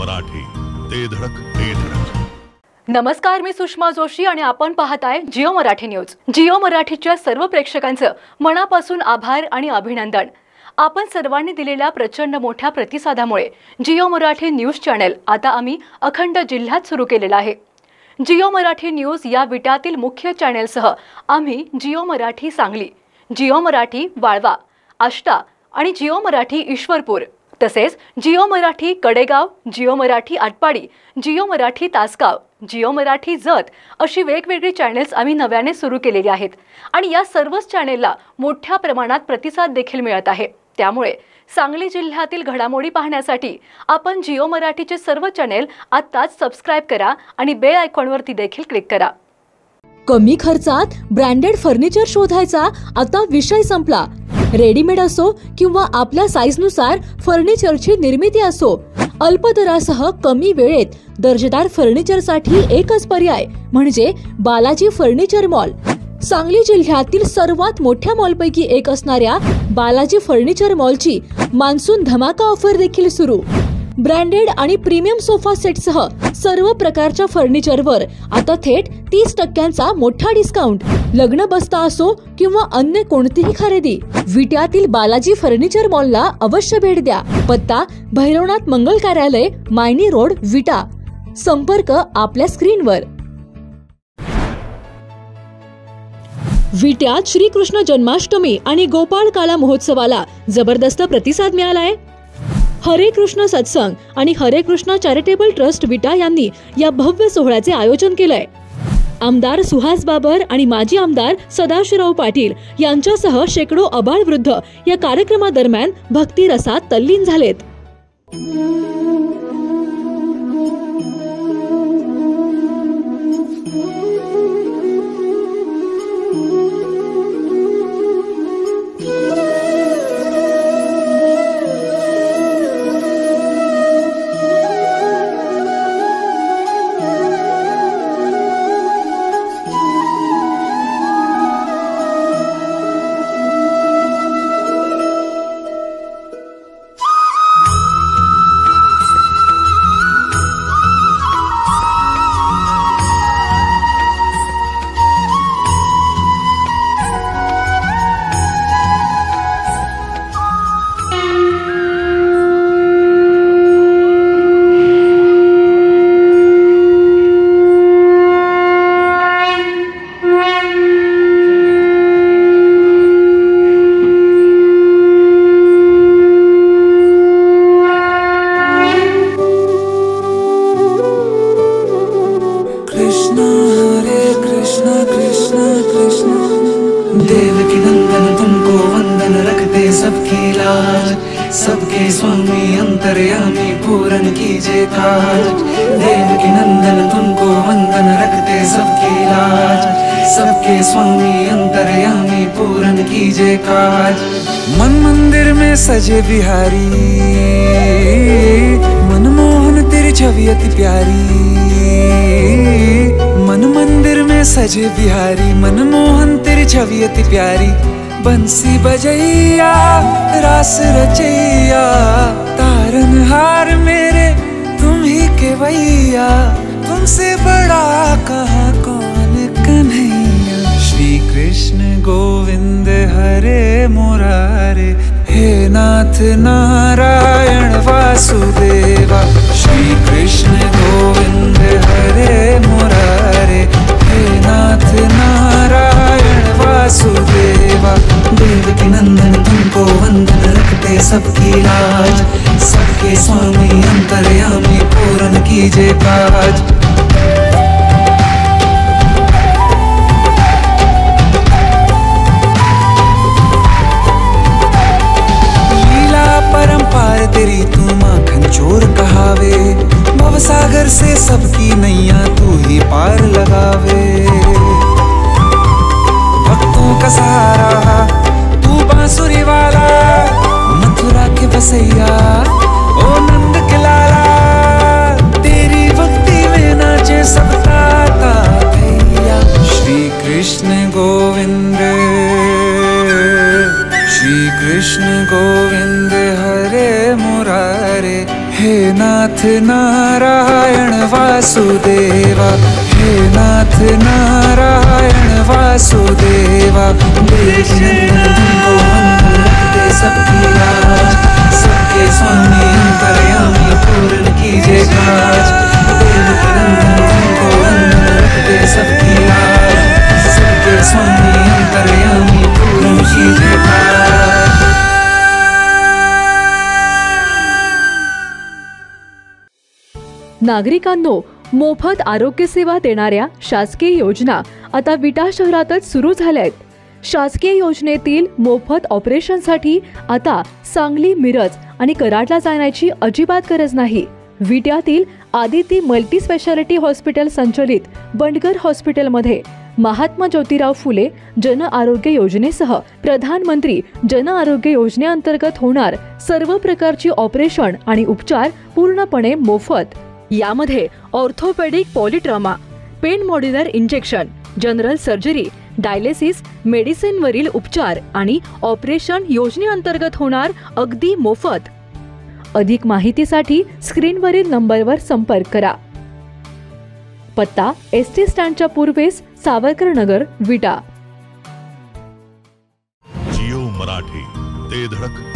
मराठी, ते धडक ते धडक. नमस्कार, मी सुषमा जोशी आणि आपण पाहताय जिओ मराठी न्यूज. जिओ मराठीच्या सर्व प्रेक्षकांचं मनापासून आभार आणि अभिनंदन. आपण सर्वांनी दिलेल्या प्रचंड मोठ्या प्रतिसादामुळे जिओ मराठी न्यूज चॅनल आता आम्ही अखंड जिल्ह्यात सुरू केलेला आहे. जिओ मराठी न्यूज या विटातील मुख्य चॅनलसह आम्ही जिओ मराठी सांगली, जिओ मराठी वाळवा, आष्टा आणि जिओ मराठी ईश्वरपूर, तसेच जिओ मराठी कडेगाव, जिओ मराठी आटपाडी, जिओ मराठी तासगाव, जिओ मराठी जत अशी वेगवेगळी चॅनल्स आम्ही नव्याने सुरू केलेली आहेत आणि या सर्वच चॅनलला मोठ्या प्रमाणात प्रतिसाद देखील मिळत आहे. त्यामुळे सांगली जिल्ह्यातील घडामोडी पाहण्यासाठी आपण जिओ मराठीचे सर्व चॅनल आत्ताच सबस्क्राइब करा आणि बेल आयकॉनवरती देखील क्लिक करा. कमी खर्चात ब्रँडेड फर्निचर शोधायचा आता विषय संपला. रेडीमेड असो किंवा आपल्या साईजनुसार फर्निचरची निर्मिती असो, अल्प दरासह कमी वेळेत दर्जेदार फर्निचरसाठी एकच पर्याय म्हणजे बालाजी फर्निचर मॉल. सांगली जिल्ह्यातील सर्वात मोठ्या मॉलपैकी एक असणाऱ्या बालाजी फर्निचर मॉलची मान्सून धमाका ऑफर देखील सुरू. ब्रँडेड आणि प्रीमियम सोफा सेटसह सर्व प्रकारच्या फर्निचरवर आता थेट 30% मोठा डिस्काउंट. लग्न बस्ता असो किंवा अन्य कोणतीही खरेदी, विट्यातील बालाजी फर्निचर मॉलला अवश्य भेट द्या. पत्ता भैरवनाथ मंगल कार्यालय, मायनी रोड, विटा. संपर्क आपल्या स्क्रीनवर. विट्यात श्रीकृष्ण जन्माष्टमी आणि गोपाळ काला महोत्सवाला जबरदस्त प्रतिसाद मिळालाय. हरे कृष्ण सत्संग आणि हरे कृष्ण चॅरिटेबल ट्रस्ट विटा यांनी या भव्य सोहळ्याचे आयोजन केलंय. आमदार सुहास बाबर आणि माजी आमदार सदाशिवराव पाटील यांच्यासह शेकडो आबालवृद्ध या कार्यक्रमादरम्यान भक्ती रसात तल्लीन झालेत. देवकी नंदन तुमको वंदन रखते सबकी लाज, सबके स्वामी अंतर्यामी पूरन कीजिए काज. देवकी नंदन तुमको वंदन रखते सबकी लाज, सबके स्वामी अंतर्यामी पूरन कीजिए काज. मन मंदिर में सजे बिहारी, मनमोहन तेरी छवि अति प्यारी. मन मंदिर में सजे बिहारी, मनमोहन तेरी छवि अति प्यारी. बंसी बजैया रास रचैया, तारनहार मेरे तुम ही केवैया. तुमसे बड़ा कहाँ कौन कन्हैया. श्री कृष्ण गोविंद हरे मुरारे, हे नाथ नारायण वासुदेवा. श्री कृष्ण गोविंद हरे मुरारे, हे नाथ नारायण वासुदेवा. देवकी नंदन तुमको वंदन रखते सबकी लाज, सबके स्वामी अंतर्यामी पूरन कीजिए काज. परंपार तेरी तू माखन चोर कहावे, भवसागर से सबकी नैया तू ही पार लगावे. भक्तों का सहारा तू बांसुरी वाला, मथुरा के बसैया ओ नंद के लाला. तेरी भक्ति में नाचे सब ताता भैया. श्री कृष्ण गोविंद, श्री कृष्ण गोविंद हरे मुरारे, हे ना नाथ नारायण वासुदेवा, हे नाथ नारायण वासुदेवा। देवकी नंदन तुमको वंदन रखते सबकी लाज, सबके स्वामी अंतर्यामी पूर्ण कीजिए काज। देवकी नंदन तुमको वंदन रखते सबकी लाज, सबके स्वामी अंतर्यामी पूर्ण कीजिए काज। नागरिकांनो, मोफत आरोग्य सेवा देणाऱ्या शासकीय योजना आता विटा शहरातच सुरू झाल्या आहेत. शासकीय योजनेतील मोफत ऑपरेशनसाठी आता सांगली, मिरज आणि कराडला जाण्याची अजिबात गरज नाही. विट्यातील आदिती मल्टी स्पेशालिटी हॉस्पिटल संचलित बंडगर हॉस्पिटलमध्ये महात्मा ज्योतिराव फुले जन आरोग्य योजनेसह प्रधानमंत्री जन आरोग्य योजनेअंतर्गत होणार सर्व प्रकारची ऑपरेशन आणि उपचार पूर्णपणे मोफत. यामध्ये orthopaedic, polytrauma, pain modular injection, general surgery, dialysis, मेडिसिनवरील उपचार आणि ऑपरेशन योजनेअंतर्गत होणार अगदी मोफत. अधिक माहितीसाठी स्क्रीनवरील नंबरवर संपर्क करा. पत्ता एसटी स्टँडच्या पूर्वेस सावरकर नगर, विटा. जिओ मराठी, ते धडक